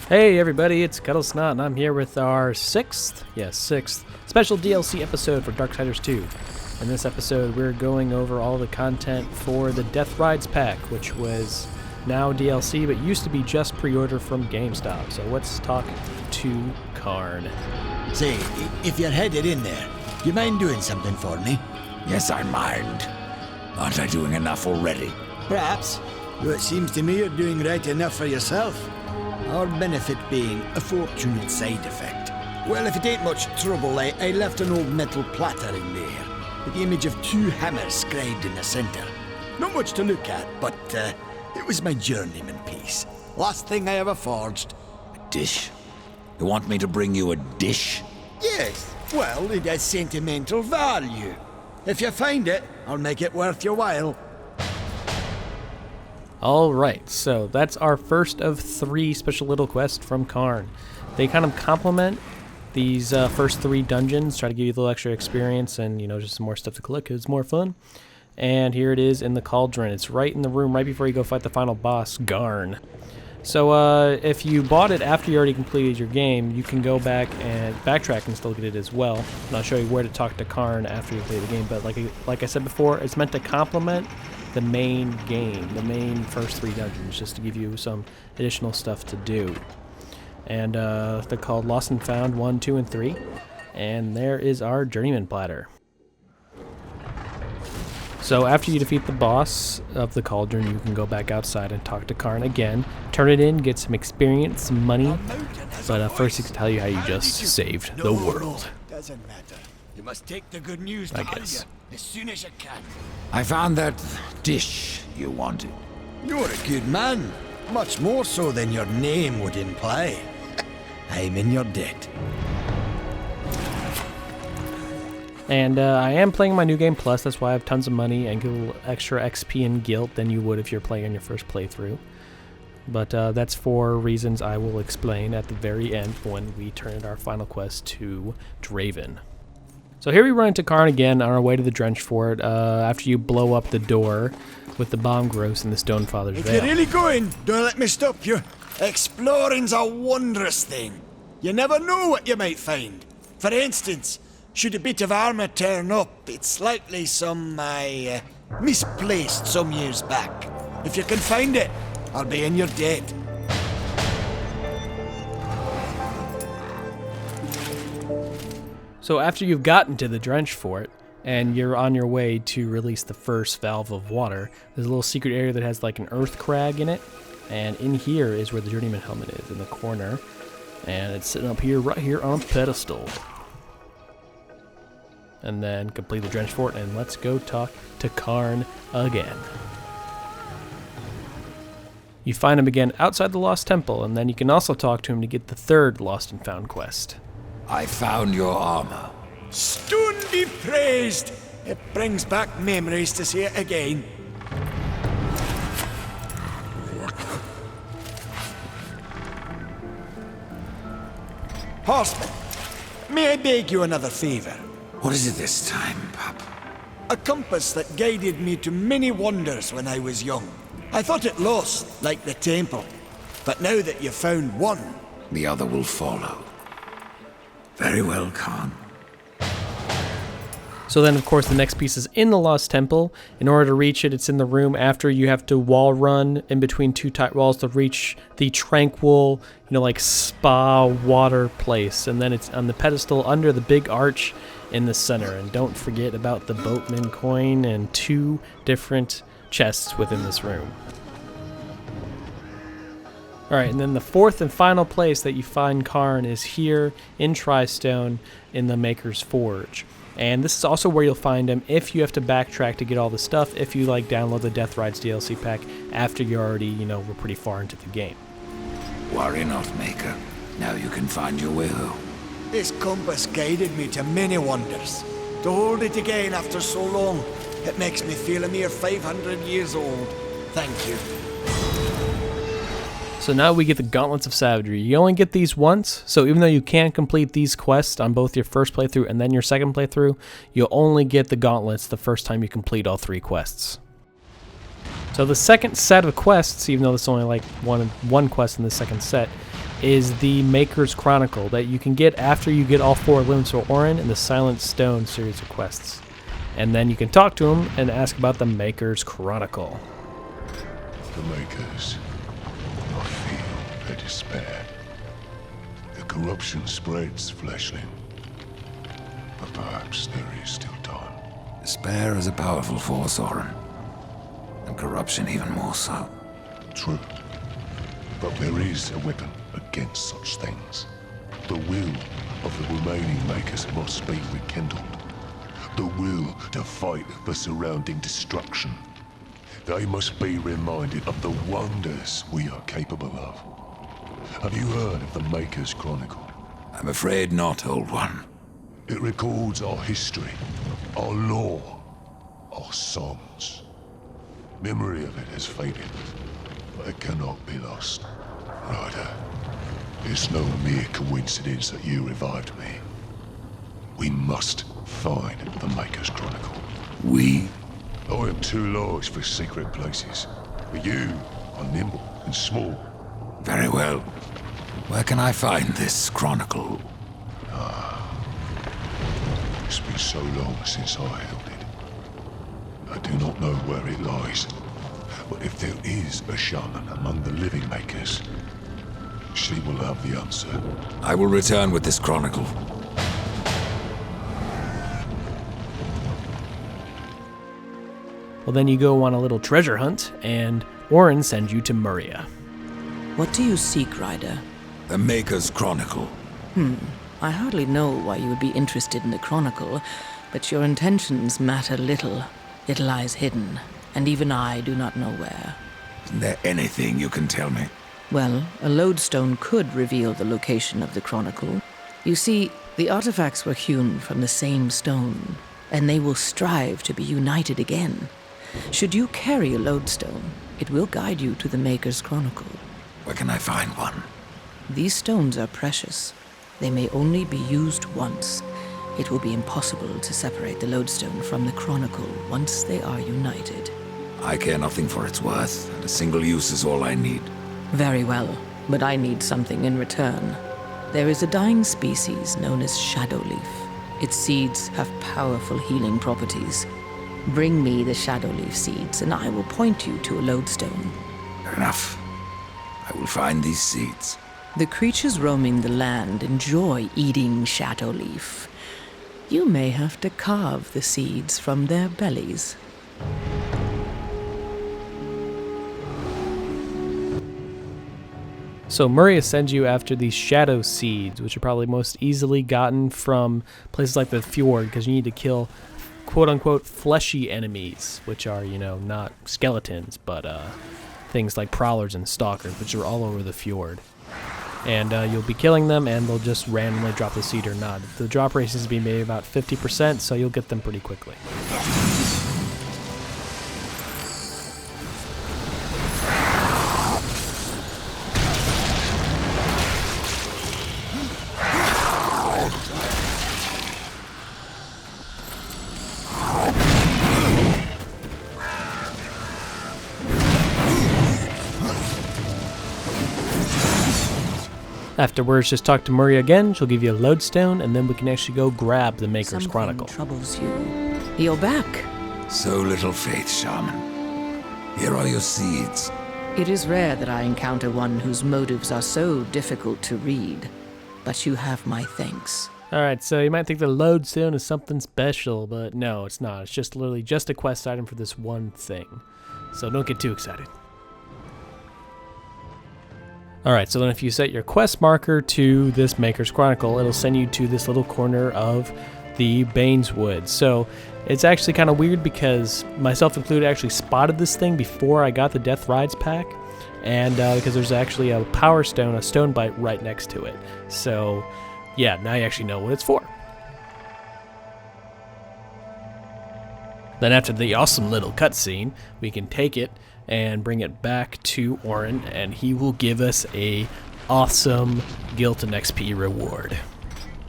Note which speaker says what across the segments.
Speaker 1: Hey everybody, it's Kuddlesnot, and I'm here with our sixth special DLC episode for Darksiders 2. In this episode, we're going over all the content for the Death Rides pack, which was now DLC, but used to be just pre-order from Gamestop. So let's talk to Karn.
Speaker 2: Say, if you're headed in there, you mind doing something for me?
Speaker 3: Yes, I mind. Aren't I doing enough already?
Speaker 2: Perhaps. Though it seems to me you're doing right enough for yourself. Our benefit being a fortunate side effect. Well, if it ain't much trouble, I left an old metal platter in there, with the image of two hammers scribed in the center. Not much to look at, but it was my journeyman piece. Last thing I ever forged.
Speaker 3: A dish? You want me to bring you a dish?
Speaker 2: Yes, well, it has sentimental value. If you find it, I'll make it worth your while.
Speaker 1: Alright, so that's our first of 3 special little quests from Karn. They kind of complement these first 3 dungeons, try to give you a little extra experience and, just some more stuff to collect because it's more fun. And here it is in the Cauldron. It's right in the room right before you go fight the final boss, Garn. So if you bought it after you already completed your game, you can go back and backtrack and still get it as well. And I'll show you where to talk to Karn after you play the game, but like I said before, it's meant to complement the main game, the main first 3 dungeons, just to give you some additional stuff to do. And they're called Lost and Found 1, 2, and 3. And there is our Journeyman platter. So after you defeat the boss of the Cauldron, you can go back outside and talk to Karn again, turn it in, get some experience, some money, but first he can tell you how you just saved the world.
Speaker 2: Doesn't matter. You must take the good news to Argul as soon as you can.
Speaker 3: I found that dish you wanted.
Speaker 2: You're a good man. Much more so than your name would imply. I'm in your debt.
Speaker 1: And I am playing my new game plus, that's why I have tons of money and get a little extra XP and guilt than you would if you're playing on your first playthrough. But that's for reasons I will explain at the very end when we turn in our final quest to Draven. So here we run into Karn again on our way to the Drench Fort after you blow up the door with the bomb gross in the Stonefather's Veil.
Speaker 2: If you're really going, don't let me stop you. Exploring's a wondrous thing. You never know what you might find. For instance, should a bit of armor turn up, it's likely some misplaced some years back. If you can find it, I'll be in your debt.
Speaker 1: So after you've gotten to the Drench Fort, and you're on your way to release the first valve of water, there's a little secret area that has like an earth crag in it, and in here is where the Journeyman helmet is, in the corner, and it's sitting up here, right here on a pedestal. And then complete the Drench Fort, and let's go talk to Karn again. You find him again outside the Lost Temple, and then you can also talk to him to get the 3rd Lost and Found quest.
Speaker 3: I found your armor.
Speaker 2: Stone be praised! It brings back memories to see it again. Horseman, may I beg you another favor?
Speaker 3: What is it this time, pup?
Speaker 2: A compass that guided me to many wonders when I was young. I thought it lost, like the temple. But now that you've found one,
Speaker 3: The other will follow. Very well, Khan.
Speaker 1: So then, of course, the next piece is in the Lost Temple. In order to reach it, it's in the room after you have to wall run in between 2 tight walls to reach the tranquil, like spa water place. And then it's on the pedestal under the big arch in the center. And don't forget about the Boatman coin and 2 different chests within this room. Alright, and then the 4th and final place that you find Karn is here in Tristone in the Maker's Forge. And this is also where you'll find him if you have to backtrack to get all the stuff, if you download the Death Rides DLC pack after you already, we're pretty far into the game.
Speaker 3: Worry not, Maker. Now you can find your way home.
Speaker 2: this compass guided me to many wonders. To hold it again after so long, it makes me feel a mere 500 years old. Thank you.
Speaker 1: So now we get the Gauntlets of Savagery. You only get these once, so even though you can complete these quests on both your first playthrough and then your second playthrough, you'll only get the Gauntlets the first time you complete all 3 quests. So the second set of quests, even though there's only like one quest in the second set, is the Maker's Chronicle that you can get after you get all 4 limbs for Orin in the Silent Stone series of quests. And then you can talk to him and ask about the Maker's Chronicle.
Speaker 3: The Makers. I feel their despair. The corruption spreads, Fleshling. But perhaps there is still time.
Speaker 4: Despair is a powerful force, Orin. And corruption even more so.
Speaker 3: True. But there is a weapon against such things. The will of the remaining Makers must be rekindled. The will to fight the surrounding destruction. They must be reminded of the wonders we are capable of. Have you heard of the Maker's Chronicle?
Speaker 4: I'm afraid not, Old One.
Speaker 3: It records our history, our lore, our songs. Memory of it has faded, but it cannot be lost. Ryder, it's no mere coincidence that you revived me. We must find the Maker's Chronicle.
Speaker 4: We?
Speaker 3: I am too large for secret places, but you are nimble and small.
Speaker 4: Very well. Where can I find this chronicle?
Speaker 3: It's been so long since I held it. I do not know where it lies, but if there is a shaman among the living Makers, she will have the answer.
Speaker 4: I will return with this chronicle.
Speaker 1: Well, then you go on a little treasure hunt, and Orin sends you to Muria.
Speaker 5: What do you seek, Ryder?
Speaker 4: The Maker's Chronicle.
Speaker 5: I hardly know why you would be interested in the Chronicle, but your intentions matter little. It lies hidden, and even I do not know where.
Speaker 4: Isn't there anything you can tell me?
Speaker 5: Well, a lodestone could reveal the location of the Chronicle. You see, the artifacts were hewn from the same stone, and they will strive to be united again. Should you carry a lodestone, it will guide you to the Maker's Chronicle.
Speaker 4: Where can I find one?
Speaker 5: These stones are precious. They may only be used once. It will be impossible to separate the lodestone from the Chronicle once they are united.
Speaker 4: I care nothing for its worth, and a single use is all I need.
Speaker 5: Very well, but I need something in return. There is a dying species known as Shadowleaf. Its seeds have powerful healing properties. Bring me the Shadowleaf seeds, and I will point you to a lodestone.
Speaker 4: Fair enough. I will find these seeds.
Speaker 5: The creatures roaming the land enjoy eating Shadowleaf. You may have to carve the seeds from their bellies.
Speaker 1: So Muria sends you after these shadow seeds, which are probably most easily gotten from places like the fjord, because you need to kill quote-unquote fleshy enemies, which are, not skeletons, but things like prowlers and stalkers, which are all over the fjord. And you'll be killing them, and they'll just randomly drop the seed or not. The drop rate is being made about 50%, so you'll get them pretty quickly. Afterwards, just talk to Muria again. She'll give you a lodestone, and then we can actually go grab the Maker's Chronicle.
Speaker 5: Troubles you. You're back.
Speaker 4: So little faith, Shaman. Here are your seeds.
Speaker 5: It is rare that I encounter one whose motives are so difficult to read, but you have my thanks.
Speaker 1: Alright, so you might think the lodestone is something special, but no, it's not. It's just literally just a quest item for this one thing. So don't get too excited. Alright, so then if you set your quest marker to this Maker's Chronicle, it'll send you to this little corner of the Baneswood. So it's actually kind of weird because myself included actually spotted this thing before I got the Death Rides pack, and because there's actually a Power Stone, a Stonebite right next to it. So yeah, now you actually know what it's for. Then after the awesome little cutscene, we can take it and bring it back to Orin, and he will give us a awesome guilt and XP reward.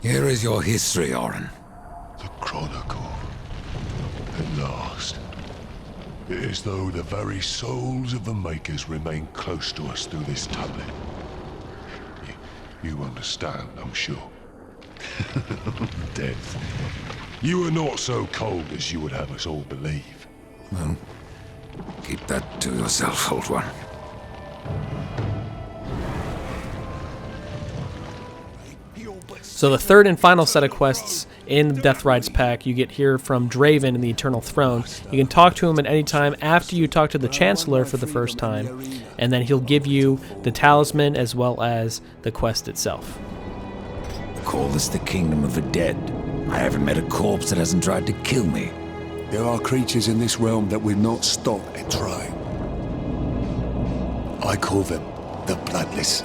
Speaker 4: Here is your history, Orin.
Speaker 3: The Chronicle. At last. It is though the very souls of the Makers remain close to us through this tablet. You understand, I'm sure. Death. You are not so cold as you would have us all believe.
Speaker 4: Well, keep that to yourself, old one.
Speaker 1: So the third and final set of quests in the Death Rides pack, you get here from Draven in the Eternal Throne. You can talk to him at any time after you talk to the Chancellor for the first time, and then he'll give you the talisman as well as the quest itself.
Speaker 4: Call this the kingdom of the dead. I haven't met a corpse that hasn't tried to kill me.
Speaker 6: There are creatures in this realm that will not stop at trying. I call them the Bloodless.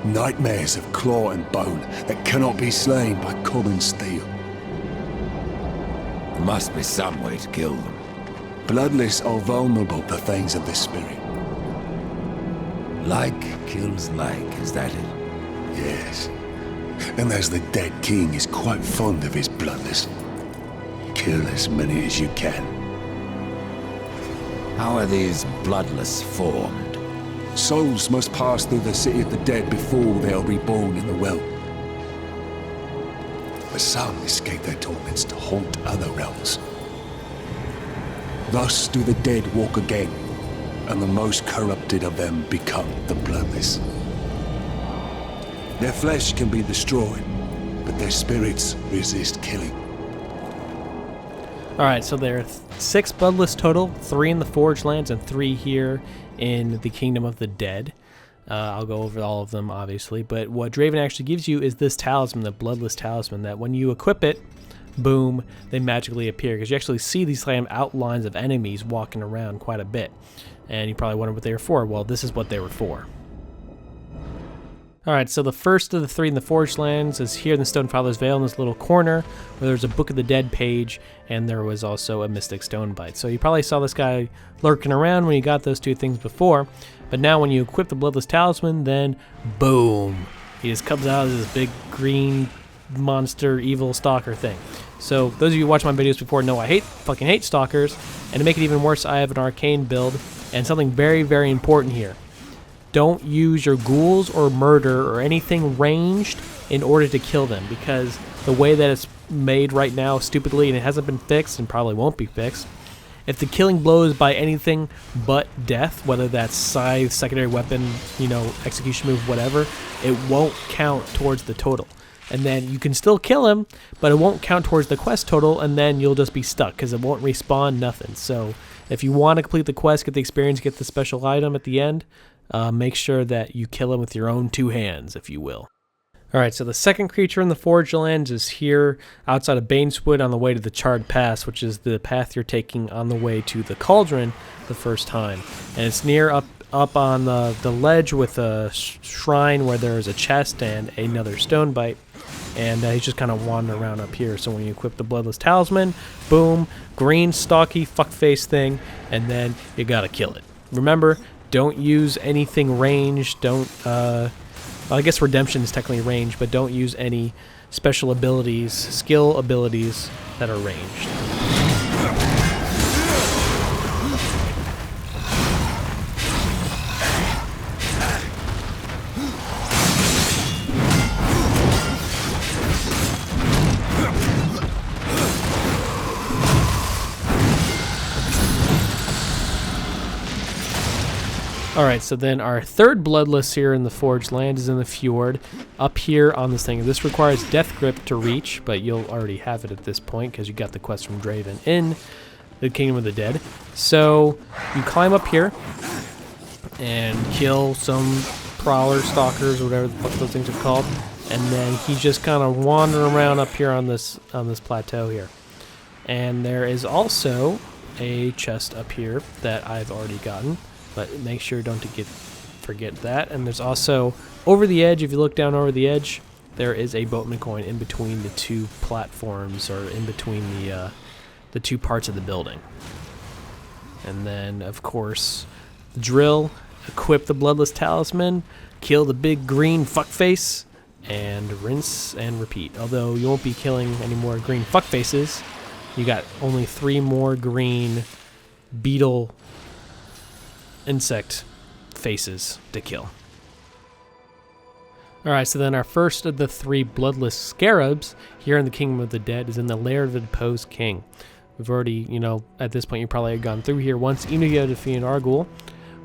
Speaker 6: Nightmares of claw and bone that cannot be slain by common steel.
Speaker 4: There must be some way to kill them.
Speaker 6: Bloodless are vulnerable to things of the spirit.
Speaker 4: Like kills like, is that it?
Speaker 6: Yes. And as the dead king is quite fond of his Bloodless, kill as many as you can.
Speaker 4: How are these Bloodless formed?
Speaker 6: Souls must pass through the city of the dead before they are reborn in the well. But some escape their torments to haunt other realms. Thus do the dead walk again, and the most corrupted of them become the Bloodless. Their flesh can be destroyed, but their spirits resist killing.
Speaker 1: Alright, so there are 6 Bloodless total, 3 in the Forge Lands and 3 here in the Kingdom of the Dead. I'll go over all of them, obviously, but what Draven actually gives you is this talisman, the Bloodless talisman, that when you equip it, boom, they magically appear, because you actually see these kind of outlines of enemies walking around quite a bit, and you probably wonder what they were for. Well, this is what they were for. Alright, so the first of the 3 in the Forge Lands is here in the Stonefather's Vale in this little corner where there's a Book of the Dead page, and there was also a Mystic Stonebite. So you probably saw this guy lurking around when you got those 2 things before, but now when you equip the Bloodless Talisman, then boom! He just comes out as this big green monster evil stalker thing. So those of you who watched my videos before know I fucking hate stalkers, and to make it even worse, I have an arcane build, and something very, very important here. Don't use your ghouls or murder or anything ranged in order to kill them, because the way that it's made right now, stupidly, and it hasn't been fixed and probably won't be fixed, if the killing blows by anything but death, whether that's scythe, secondary weapon, you know, execution move, whatever, it won't count towards the total. And then you can still kill him, but it won't count towards the quest total, and then you'll just be stuck because it won't respawn, nothing. So if you want to complete the quest, get the experience, get the special item at the end, make sure that you kill him with your own 2 hands, if you will. Alright, so the second creature in the Forge Lands is here outside of Baneswood on the way to the Charred Pass, which is the path you're taking on the way to the Cauldron the first time. And it's near up on the ledge with a shrine where there is a chest and another Stonebite. And he's just kind of wandering around up here. So when you equip the Bloodless Talisman, boom, green, stocky, fuckface thing, and then you gotta kill it. Remember, don't use anything ranged, don't, well, I guess Redemption is technically ranged, but don't use any special abilities, skill abilities that are ranged. Alright, so then our third Bloodless here in the Forged Land is in the Fjord, up here on this thing. This requires Death Grip to reach, but you'll already have it at this point because you got the quest from Draven in the Kingdom of the Dead. So you climb up here and kill some prowler, stalkers, or whatever the fuck those things are called, and then he just kind of wandering around up here on this plateau here. And there is also a chest up here that I've already gotten, but make sure don't to forget that. And there's also over the edge, if you look down over the edge, there is a Boatman Coin in between the 2 platforms, or in between the 2 parts of the building. And then of course drill, equip the Bloodless Talisman, kill the big green fuckface, and rinse and repeat. Although you won't be killing any more green fuckfaces, you got only 3 more green beetle insect faces to kill. Alright, so then our first of the 3 Bloodless Scarabs here in the Kingdom of the Dead is in the Lair of the Deposed King. We've already, at this point you probably have gone through here once, even if you have defeated Argul.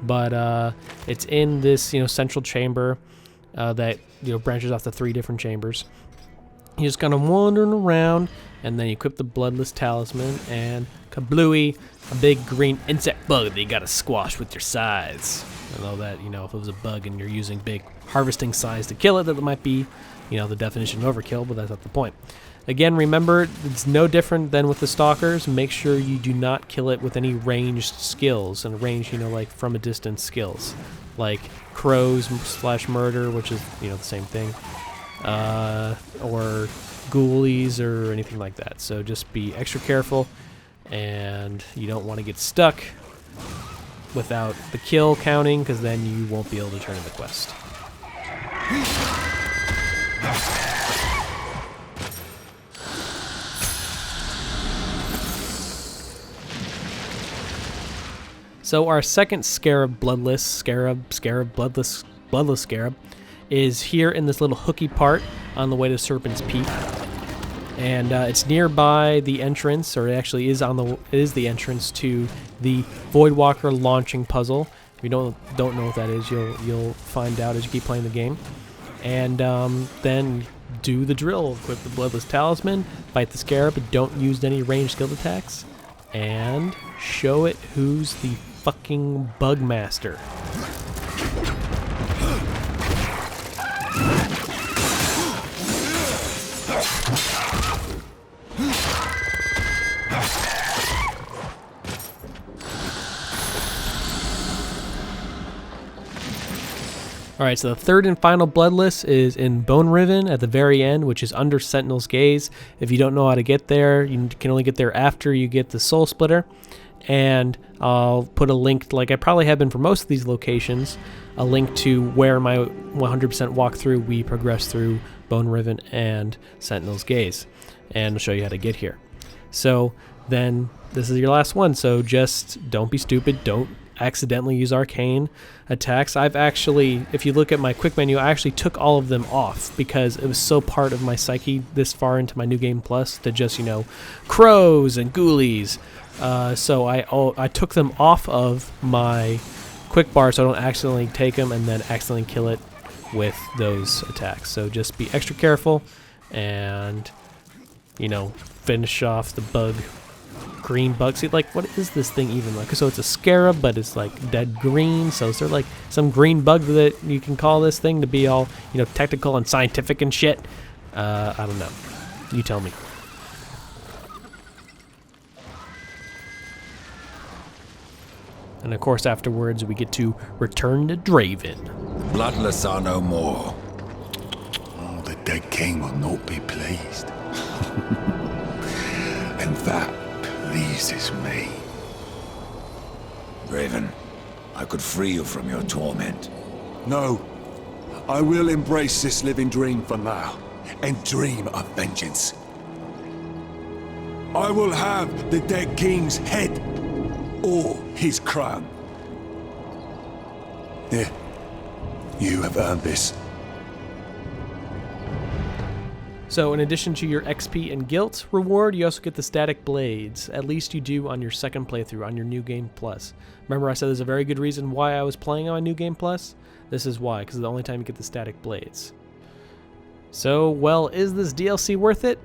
Speaker 1: But it's in this, central chamber that, branches off the 3 different chambers. You're just kind of wandering around, and then you equip the Bloodless Talisman, and kablooey, a big green insect bug that you gotta squash with your scythes. I know that, if it was a bug and you're using big harvesting scythes to kill it, that might be, the definition of overkill, but that's not the point. Again, remember, it's no different than with the Stalkers. Make sure you do not kill it with any ranged skills, and ranged, like from a distance skills. Like crows / murder, which is, the same thing. Or ghoulies or anything like that. So just be extra careful, and you don't want to get stuck without the kill counting, because then you won't be able to turn in the quest. So our second scarab, Bloodless Scarab, Bloodless Scarab, is here in this little hooky part on the way to Serpent's Peak. And it's nearby the entrance, or it actually is the entrance to the Voidwalker launching puzzle. If you don't know what that is, you'll find out as you keep playing the game. And then do the drill. Equip the Bloodless Talisman, fight the Scarab, but don't use any ranged skill attacks, and show it who's the fucking Bugmaster. Alright, so the third and final Bloodless is in Bone Riven at the very end, which is under Sentinel's Gaze. If you don't know how to get there, you can only get there after you get the Soul Splitter. And I'll put a link, like I probably have been for most of these locations, a link to where my 100% walkthrough we progress through Bone Riven and Sentinel's Gaze. And I'll show you how to get here. So then this is your last one, so just don't be stupid, don't accidentally use arcane attacks. I've actually, if you look at my quick menu, I actually took all of them off because it was so part of my psyche this far into my New Game Plus to just, crows and ghoulies. So I took them off of my quick bar so I don't accidentally take them and then accidentally kill it with those attacks. So just be extra careful and, finish off the green bug. See, like, what is this thing even like? So it's a scarab, but it's like dead green. So is there like some green bug that you can call this thing to be all, technical and scientific and shit? I don't know. You tell me. And of course, afterwards, we get to return to Draven.
Speaker 4: Bloodless are no more.
Speaker 6: Oh, the dead king will not be pleased. And that pleases me.
Speaker 4: Raven, I could free you from your torment.
Speaker 6: No, I will embrace this living dream for now, and dream of vengeance. I will have the dead king's head, or his crown. Here, you have earned this.
Speaker 1: So in addition to your XP and guilt reward, you also get the static blades. At least you do on your second playthrough, on your New Game Plus. Remember I said there's a very good reason why I was playing on my New Game Plus? This is why, because it's the only time you get the static blades. So, well, is this DLC worth it?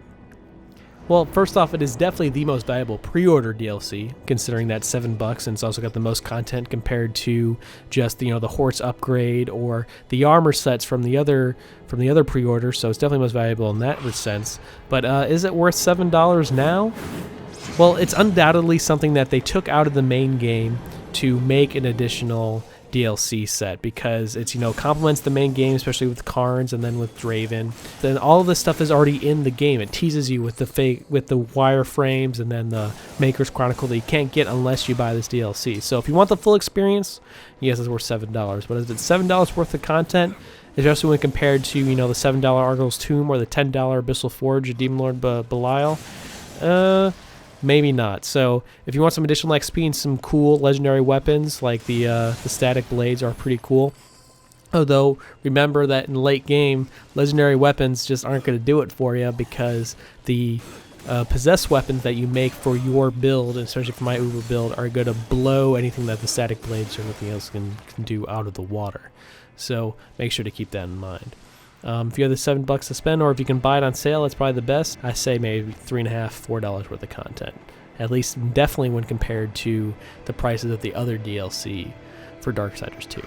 Speaker 1: Well, first off, it is definitely the most valuable pre-order DLC, considering that $7, and it's also got the most content compared to just the horse upgrade or the armor sets from the other pre-order. So it's definitely most valuable in that sense. But is it worth $7 now? Well, it's undoubtedly something that they took out of the main game to make an additional DLC set, because it's complements the main game, especially with Karns and then with Draven. Then all of this stuff is already in the game. It teases you with the wireframes and then the Maker's Chronicle that you can't get unless you buy this DLC. So if you want the full experience, yes, it's worth $7. But is it $7 worth of content, especially when compared to the $7 Argul's Tomb or the $10 Abyssal Forge of Demon Lord Belial? Maybe not. So if you want some additional XP and some cool legendary weapons, like the static blades are pretty cool, Although, remember that in late game, legendary weapons just aren't going to do it for you, because the possessed weapons that you make for your build, and especially for my Uber build, are going to blow anything that the static blades or anything else can do out of the water. So make sure to keep that in mind. If you have the $7 to spend, or if you can buy it on sale, it's probably the best. I say maybe $3.50, $4 worth of content. At least definitely when compared to the prices of the other DLC for Darksiders 2.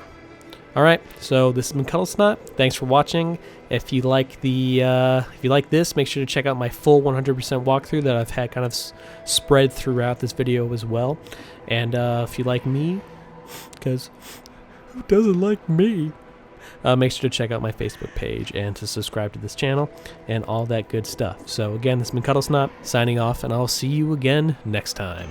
Speaker 1: Alright, so this has been Kuddlesnot. Thanks for watching. If you like this, make sure to check out my full 100% walkthrough that I've had kind of spread throughout this video as well. And if you like me, because who doesn't like me? Make sure to check out my Facebook page and to subscribe to this channel and all that good stuff. So again, this has been Kuddlesnot signing off, and I'll see you again next time.